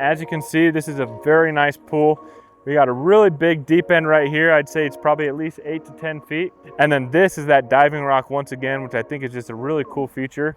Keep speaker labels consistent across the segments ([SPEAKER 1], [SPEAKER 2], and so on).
[SPEAKER 1] As you can see, this is a very nice pool. We got a really big deep end right here. I'd say it's probably at least 8 to 10 feet. And then this is that diving rock once again, which I think is just a really cool feature.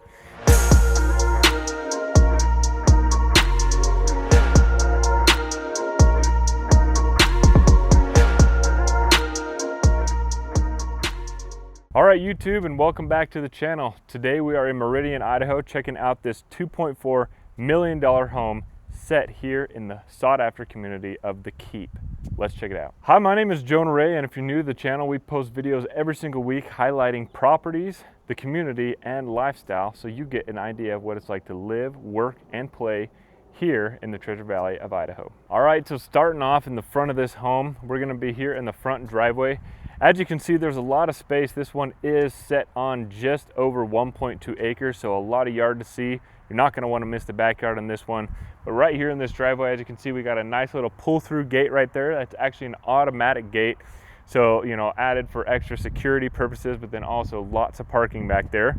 [SPEAKER 1] All right, YouTube, and welcome back to the channel. Today we are in Meridian, Idaho, checking out this $2.4 million home set here in the sought-after community of The Keep. Let's check it out. Hi, my name is Jonah Rae, and if you're new to the channel, we post videos every single week highlighting properties, the community, and lifestyle, so you get an idea of what it's like to live, work, and play here in the Treasure Valley of Idaho. All right, so starting off in the front of this home, we're gonna be here in the front driveway. As you can see, there's a lot of space. This one is set on just over 1.2 acres, so a lot of yard to see. You're not gonna wanna miss the backyard on this one. But right here in this driveway, as you can see, we got a nice little pull-through gate right there. That's actually an automatic gate. So, you know, added for extra security purposes, but then also lots of parking back there.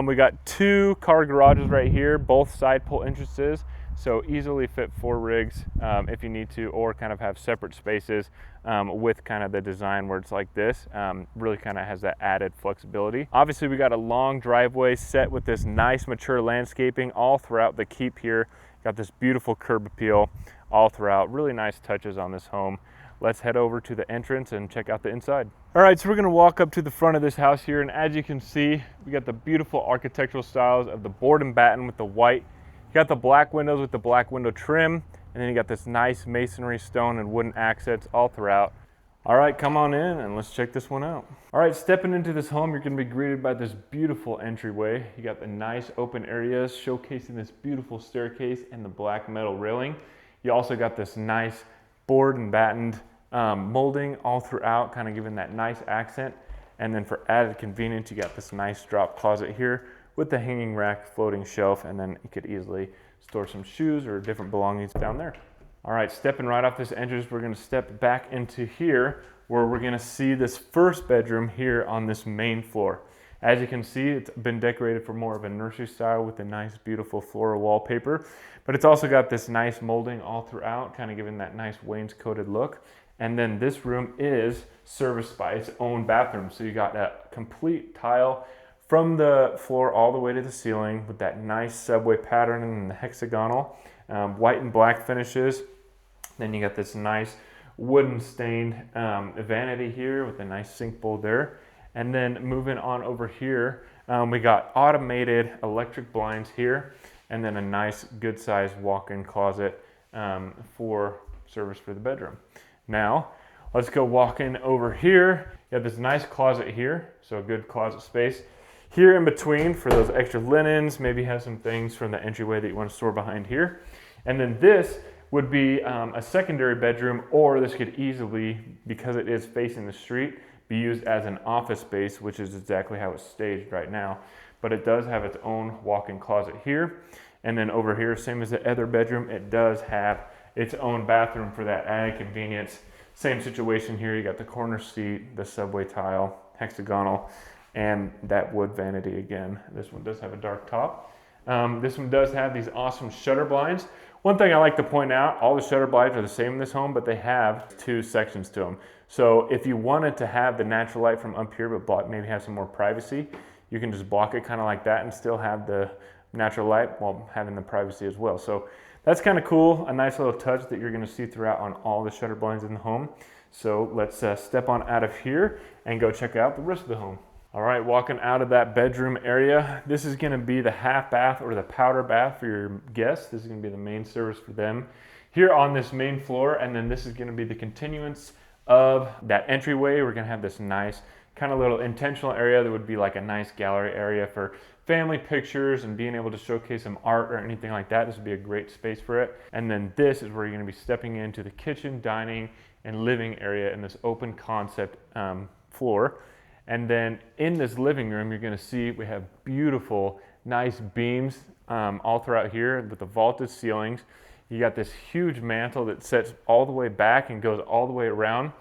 [SPEAKER 1] We got 2 car garages right here, both side pull entrances. So easily fit 4 rigs if you need to, or kind of have separate spaces with kind of the design where it's like this. Really kind of has that added flexibility. Obviously, we got a long driveway set with this nice mature landscaping all throughout the keep here. Got this beautiful curb appeal all throughout. Really nice touches on this home. Let's head over to the entrance and check out the inside. All right, so we're gonna walk up to the front of this house here, and as you can see, we got the beautiful architectural styles of the board and batten with the white. You got the black windows with the black window trim, and then you got this nice masonry, stone, and wooden accents all throughout. All right, come on in and let's check this one out. All right, stepping into this home, you're gonna be greeted by this beautiful entryway. You got the nice open areas showcasing this beautiful staircase and the black metal railing. You also got this nice board and battened molding all throughout, kind of giving that nice accent. And then for added convenience, you got this nice drop closet here with the hanging rack, floating shelf, and then you could easily store some shoes or different belongings down there. All right, stepping right off this entrance, we're gonna step back into here where we're gonna see this first bedroom here on this main floor. As you can see, it's been decorated for more of a nursery style with a nice, beautiful floral wallpaper, but it's also got this nice molding all throughout, kind of giving that nice wainscoted look. And then this room is serviced by its own bathroom. So you got a complete tile from the floor all the way to the ceiling with that nice subway pattern and the hexagonal white and black finishes. Then you got this nice wooden stained vanity here with a nice sink bowl there. And then moving on over here, we got automated electric blinds here, and then a nice good sized walk-in closet for service for the bedroom. Now, let's go walking over here. You have this nice closet here, so a good closet space. Here in between for those extra linens, maybe have some things from the entryway that you want to store behind here. And then this would be a secondary bedroom, or this could easily, because it is facing the street, be used as an office space, which is exactly how it's staged right now. But it does have its own walk-in closet here. And then over here, same as the other bedroom, it does have its own bathroom for that added convenience. Same situation here, you got the corner seat, the subway tile, hexagonal, and that wood vanity again. This one does have a dark top. This one does have these awesome shutter blinds. One thing I like to point out, all the shutter blinds are the same in this home, but they have 2 sections to them. So if you wanted to have the natural light from up here, but maybe have some more privacy, you can just block it kind of like that and still have the natural light while having the privacy as well. So that's kind of cool, a nice little touch that you're gonna see throughout on all the shutter blinds in the home. So let's step on out of here and go check out the rest of the home. All right, walking out of that bedroom area, this is gonna be the half bath or the powder bath for your guests. This is gonna be the main service for them here on this main floor. And then this is gonna be the continuance of that entryway. We're gonna have this nice kind of little intentional area that would be like a nice gallery area for family pictures and being able to showcase some art or anything like that. This would be a great space for it. And then this is where you're gonna be stepping into the kitchen, dining, and living area in this open concept floor. And then in this living room, you're gonna see we have beautiful, nice beams all throughout here with the vaulted ceilings. You got this huge mantle that sets all the way back and goes all the way around.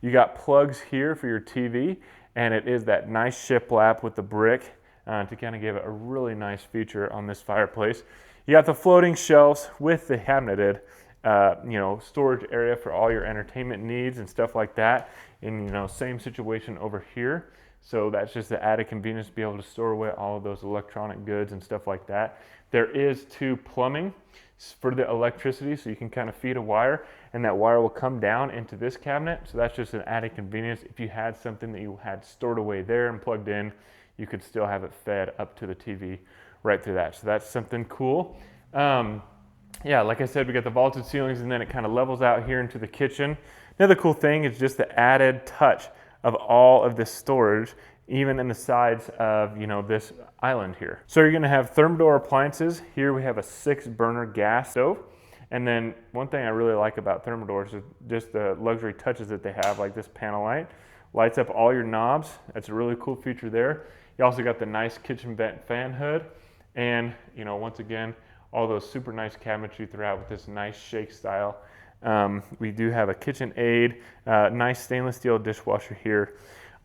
[SPEAKER 1] You got plugs here for your TV, and it is that nice shiplap with the brick to kind of give it a really nice feature on this fireplace. You got the floating shelves with the cabineted, storage area for all your entertainment needs and stuff like that. And, same situation over here. So that's just the added convenience to be able to store away all of those electronic goods and stuff like that. There is two plumbing for the electricity, so you can kind of feed a wire and that wire will come down into this cabinet. So that's just an added convenience. If you had something that you had stored away there and plugged in, you could still have it fed up to the TV right through that. So that's something cool. Yeah, like I said, we got the vaulted ceilings, and then it kind of levels out here into the kitchen. Another cool thing is just the added touch of all of this storage, even in the sides of, this island here. So you're gonna have Thermador appliances. Here we have a 6-burner gas stove. And then one thing I really like about Thermador is just the luxury touches that they have, like this panel light. Lights up all your knobs. That's a really cool feature there. You also got the nice kitchen vent fan hood. And, once again, all those super nice cabinetry throughout with this nice shake style. We do have a KitchenAid, nice stainless steel dishwasher here,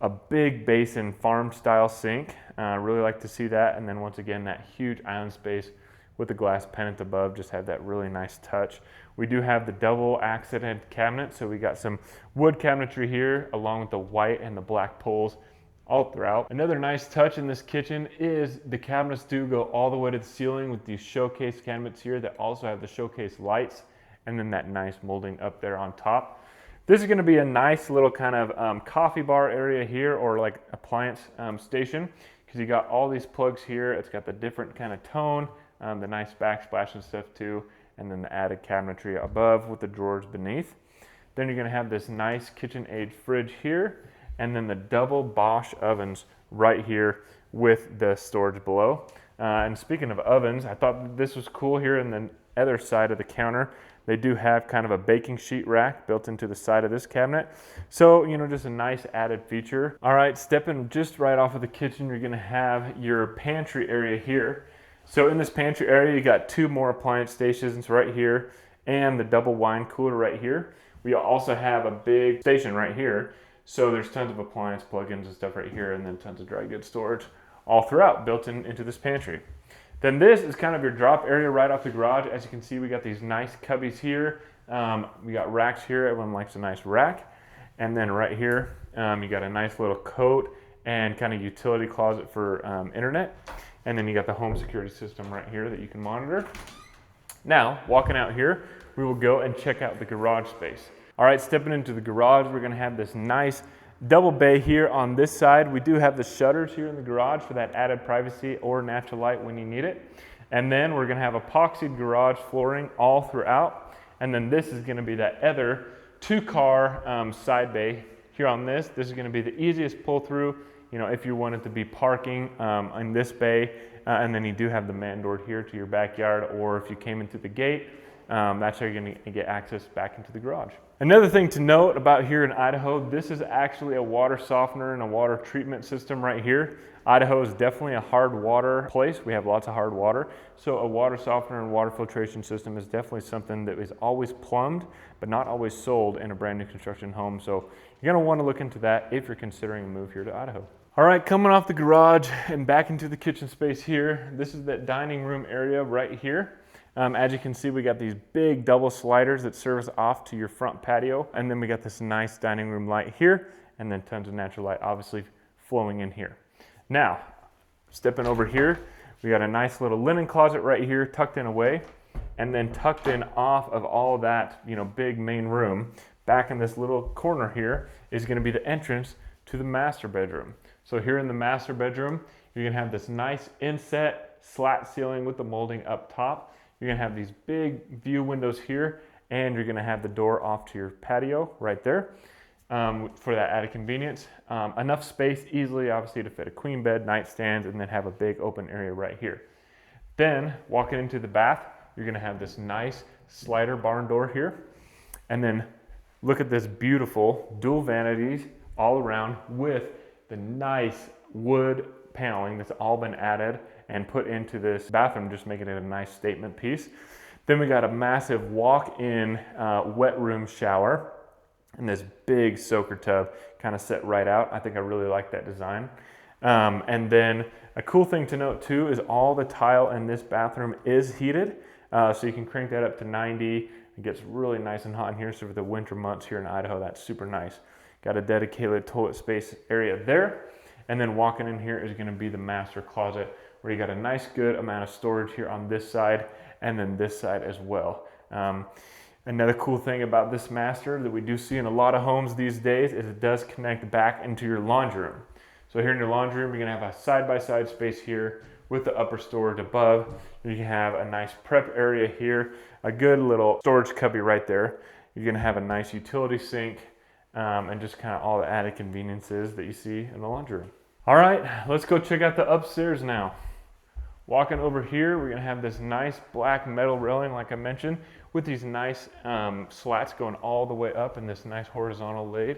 [SPEAKER 1] a big basin farm style sink. Really like to see that. And then once again, that huge island space with the glass pennant above, just had that really nice touch. We do have the double accented cabinet. So we got some wood cabinetry here along with the white and the black poles all throughout. Another nice touch in this kitchen is the cabinets do go all the way to the ceiling with these showcase cabinets here that also have the showcase lights and then that nice molding up there on top. This is going to be a nice little kind of coffee bar area here, or like appliance station, because you got all these plugs here. It's got the different kind of tone, the nice backsplash and stuff too, and then the added cabinetry above with the drawers beneath. Then you're going to have this nice KitchenAid fridge here, and then the double Bosch ovens right here with the storage below. And speaking of ovens, I thought this was cool here in the other side of the counter. They do have kind of a baking sheet rack built into the side of this cabinet. So, just a nice added feature. All right, stepping just right off of the kitchen, you're gonna have your pantry area here. So in this pantry area, you got 2 more appliance stations right here and the double wine cooler right here. We also have a big station right here. So there's tons of appliance plugins and stuff right here, and then tons of dry goods storage all throughout built into this pantry. Then this is kind of your drop area right off the garage. As you can see, we got these nice cubbies here. We got racks here. Everyone likes a nice rack. And then right here, you got a nice little coat and kind of utility closet for internet. And then you got the home security system right here that you can monitor. Now, walking out here, we will go and check out the garage space. All right, stepping into the garage, we're gonna have this nice double bay here on this side. We do have the shutters here in the garage for that added privacy or natural light when you need it. And then we're gonna have epoxied garage flooring all throughout. And then this is gonna be that other 2-car side bay here on this. This is gonna be the easiest pull through, if you wanted to be parking in this bay. And then you do have the man door here to your backyard, or if you came in through the gate, that's how you're gonna get access back into the garage. Another thing to note about here in Idaho, this is actually a water softener and a water treatment system right here. Idaho is definitely a hard water place. We have lots of hard water. So a water softener and water filtration system is definitely something that is always plumbed, but not always sold in a brand new construction home. So you're gonna wanna look into that if you're considering a move here to Idaho. All right, coming off the garage and back into the kitchen space here. This is that dining room area right here. As you can see, we got these big double sliders that serve us off to your front patio. And then we got this nice dining room light here, and then tons of natural light obviously flowing in here. Now, stepping over here, we got a nice little linen closet right here tucked in away, and then tucked in off of all of that, big main room. Back in this little corner here is gonna be the entrance to the master bedroom. So here in the master bedroom, you're gonna have this nice inset slat ceiling with the molding up top. You're gonna have these big view windows here, and you're gonna have the door off to your patio right there for that added convenience. Enough space easily, obviously, to fit a queen bed, nightstands, and then have a big open area right here. Then, walking into the bath, you're gonna have this nice slider barn door here. And then look at this beautiful dual vanities all around with the nice wood paneling that's all been added and put into this bathroom, just making it a nice statement piece. Then we got a massive walk-in wet room shower and this big soaker tub kind of set right out. I think I really like that design. And then a cool thing to note too is all the tile in this bathroom is heated. So you can crank that up to 90. It gets really nice and hot in here. So for the winter months here in Idaho, that's super nice. Got a dedicated toilet space area there. And then walking in here is gonna be the master closet, where you got a nice good amount of storage here on this side and then this side as well. Another cool thing about this master that we do see in a lot of homes these days is it does connect back into your laundry room. So here in your laundry room, you're gonna have a side-by-side space here with the upper storage above. You can have a nice prep area here, a good little storage cubby right there. You're gonna have a nice utility sink and just kind of all the added conveniences that you see in the laundry room. All right, let's go check out the upstairs now. Walking over here, we're gonna have this nice black metal railing, like I mentioned, with these nice slats going all the way up and this nice horizontal laid.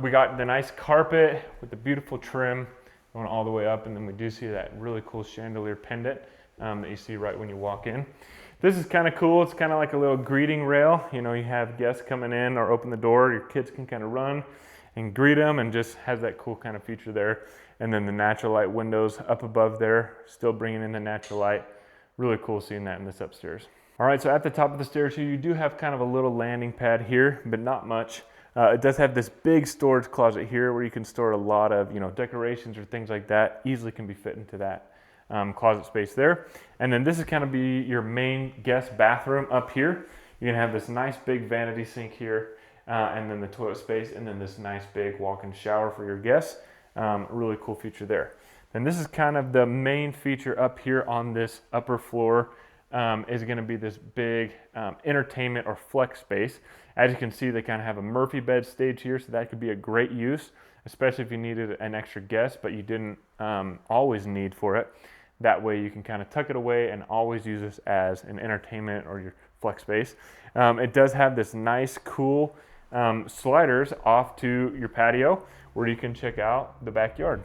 [SPEAKER 1] We got the nice carpet with the beautiful trim going all the way up, and then we do see that really cool chandelier pendant that you see right when you walk in. This is kind of cool. It's kind of like a little greeting rail. You know, you have guests coming in or open the door, your kids can kind of run and greet them, and just has that cool kind of feature there. And then the natural light windows up above there, still bringing in the natural light. Really cool seeing that in this upstairs. All right, so at the top of the stairs here, you do have kind of a little landing pad here, but not much. It does have this big storage closet here where you can store a lot of, you know, decorations or things like that. Easily can be fit into that closet space there. And then this is kind of be your main guest bathroom up here. You're gonna have this nice big vanity sink here, and then the toilet space, and then this nice big walk-in shower for your guests. Really cool feature there. And this is kind of the main feature up here on this upper floor, is going to be this big entertainment or flex space. As you can see, they kind of have a Murphy bed stage here, so that could be a great use, especially if you needed an extra guest, but you didn't always need for it. That way you can kind of tuck it away and always use this as an entertainment or your flex space. It does have this nice, cool sliders off to your patio where you can check out the backyard.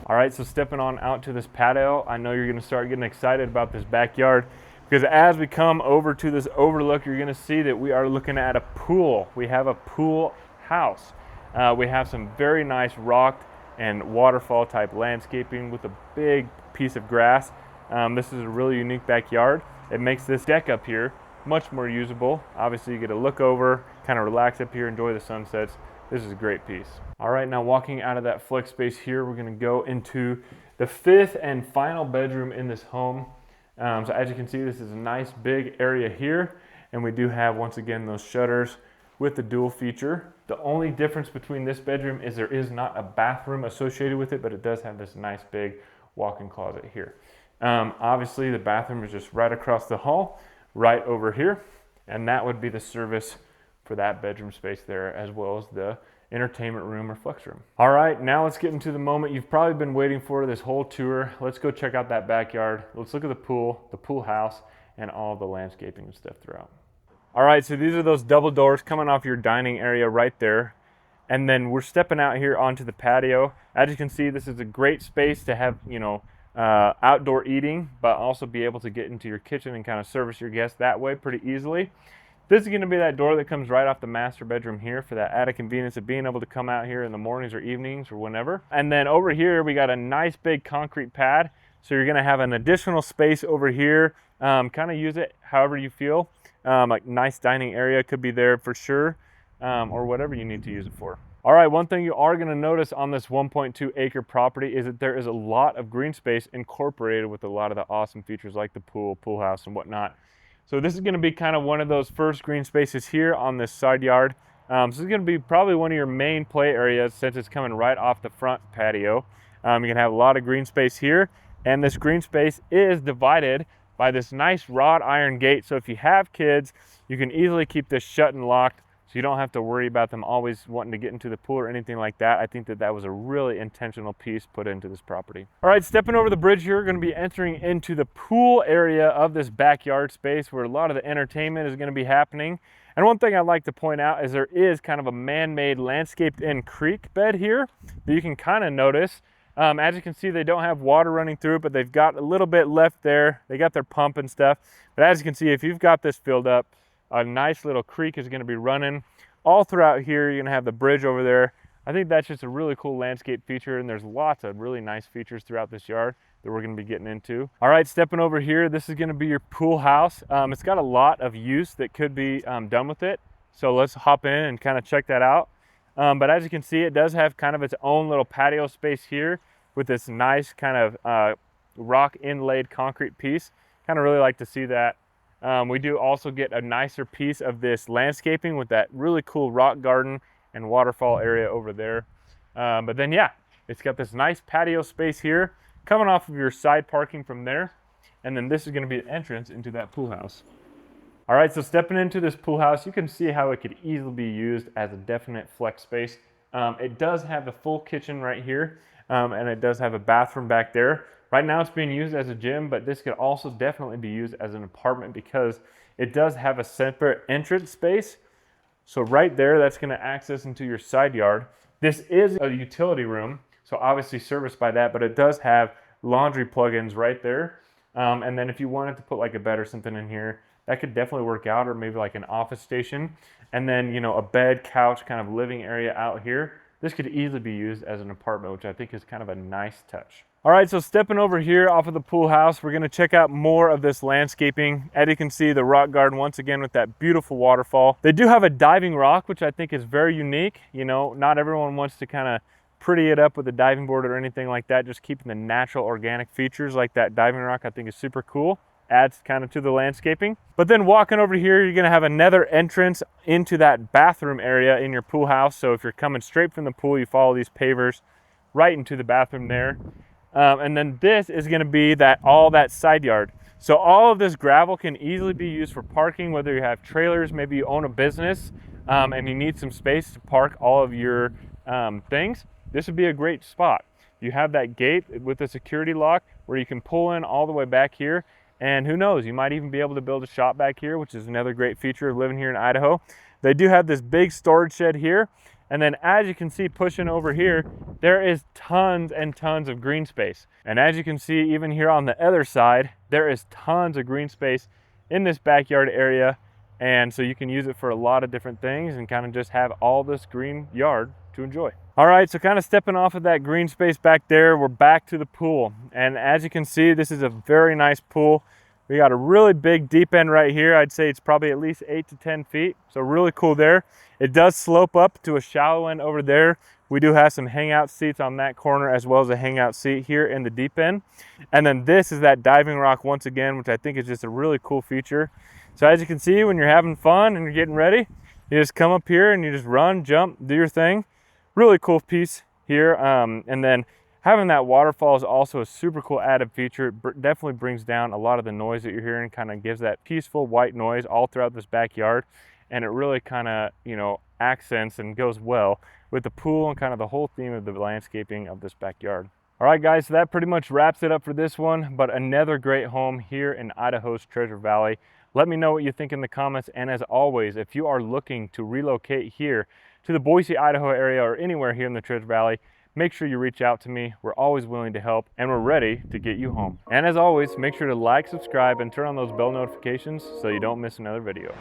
[SPEAKER 1] All right, so stepping on out to this patio, I know you're gonna start getting excited about this backyard, because as we come over to this overlook, you're gonna see that we are looking at a pool. We have a pool house. We have some very nice rocked and waterfall type landscaping with a big piece of grass. This is a really unique backyard. It makes this deck up here much more usable. Obviously you get to look over, kind of relax up here, enjoy the sunsets. This is a great piece. All right, now walking out of that flex space here, we're gonna go into the fifth and final bedroom in this home. So as you can see, this is a nice big area here, and we do have, once again, those shutters with the dual feature. The only difference between this bedroom is there is not a bathroom associated with it, but it does have this nice big walk-in closet here. Obviously, the bathroom is just right across the hall, right over here, and that would be the service for that bedroom space there, as well as the entertainment room or flex room. All right, now let's get into the moment you've probably been waiting for this whole tour. Let's go check out that backyard. Let's look at the pool house, and all the landscaping and stuff throughout. All right, so these are those double doors coming off your dining area right there. And then we're stepping out here onto the patio. As you can see, this is a great space to have, you know, outdoor eating, but also be able to get into your kitchen and kind of service your guests that way pretty easily. This is going to be that door that comes right off the master bedroom here for that added convenience of being able to come out here in the mornings or evenings or whenever. And then over here, we got a nice big concrete pad. So you're going to have an additional space over here. Kind of use it however you feel. Like nice dining area could be there for sure, or whatever you need to use it for. All right, one thing you are going to notice on this 1.2 acre property is that there is a lot of green space incorporated with a lot of the awesome features like the pool house and whatnot. So this is going to be kind of one of those first green spaces here on this side yard. So this is going to be probably one of your main play areas since it's coming right off the front patio. You can have a lot of green space here, and this green space is divided by this nice wrought iron gate. So if you have kids, you can easily keep this shut and locked, so you don't have to worry about them always wanting to get into the pool or anything like that. I think that that was a really intentional piece put into this property. All right, stepping over the bridge here, we're going to be entering into the pool area of this backyard space where a lot of the entertainment is going to be happening. And one thing I'd like to point out is there is kind of a man-made landscaped-in creek bed here that you can kind of notice. As you can see, they don't have water running through it, but they've got a little bit left there. They got their pump and stuff. But as you can see, if you've got this filled up, a nice little creek is going to be running all throughout here. You're going to have the bridge over there I think that's just a really cool landscape feature, and there's lots of really nice features throughout this yard that we're gonna be getting into. All right, stepping over here, this is gonna be your pool house. It's got a lot of use that could be done with it. So let's hop in and kind of check that out. But as you can see, it does have kind of its own little patio space here with this nice kind of rock inlaid concrete piece. Kind of really like to see that. We do also get a nicer piece of this landscaping with that really cool rock garden and waterfall area over there. But then yeah, it's got this nice patio space here coming off of your side parking from there. And then this is gonna be the entrance into that pool house. All right, so stepping into this pool house, you can see how it could easily be used as a definite flex space. It does have the full kitchen right here, and it does have a bathroom back there. Right now it's being used as a gym, but this could also definitely be used as an apartment because it does have a separate entrance space. So right there, that's gonna access into your side yard. This is a utility room, so obviously serviced by that, but it does have laundry plugins right there. And then if you wanted to put like a bed or something in here, that could definitely work out, or maybe like an office station. And then, you know, a bed, couch, kind of living area out here. This could easily be used as an apartment, which I think is kind of a nice touch. All right, so stepping over here off of the pool house, we're gonna check out more of this landscaping. As you can see, the rock garden, once again, with that beautiful waterfall. They do have a diving rock, which I think is very unique. You know, not everyone wants to kind of pretty it up with a diving board or anything like that. Just keeping the natural organic features like that diving rock, I think is super cool. Adds kind of to the landscaping. But then walking over here, you're gonna have another entrance into that bathroom area in your pool house. So if you're coming straight from the pool, you follow these pavers right into the bathroom there. And then this is gonna be all that side yard. So all of this gravel can easily be used for parking, whether you have trailers, maybe you own a business, and you need some space to park all of your things. This would be a great spot. You have that gate with a security lock where you can pull in all the way back here. And who knows, you might even be able to build a shop back here, which is another great feature of living here in Idaho. They do have this big storage shed here. And then as you can see, pushing over here, there is tons and tons of green space. And as you can see, even here on the other side, there is tons of green space in this backyard area. And so you can use it for a lot of different things and kind of just have all this green yard to enjoy. All right, so kind of stepping off of that green space back there, we're back to the pool. And as you can see, this is a very nice pool. We got a really big deep end right here. I'd say it's probably at least 8 to 10 feet. So really cool there. It does slope up to a shallow end over there. We do have some hangout seats on that corner as well as a hangout seat here in the deep end. And then this is that diving rock once again, which I think is just a really cool feature. So as you can see, when you're having fun and you're getting ready, you just come up here and you just run, jump, do your thing. Really cool piece here. And then having that waterfall is also a super cool added feature. It definitely brings down a lot of the noise that you're hearing, kind of gives that peaceful white noise all throughout this backyard. And it really kind of, you know, accents and goes well with the pool and kind of the whole theme of the landscaping of this backyard. All right, guys, so that pretty much wraps it up for this one, but another great home here in Idaho's Treasure Valley. Let me know what you think in the comments. And as always, if you are looking to relocate here to the Boise, Idaho area or anywhere here in the Treasure Valley, make sure you reach out to me. We're always willing to help and we're ready to get you home. And as always, make sure to like, subscribe, and turn on those bell notifications so you don't miss another video.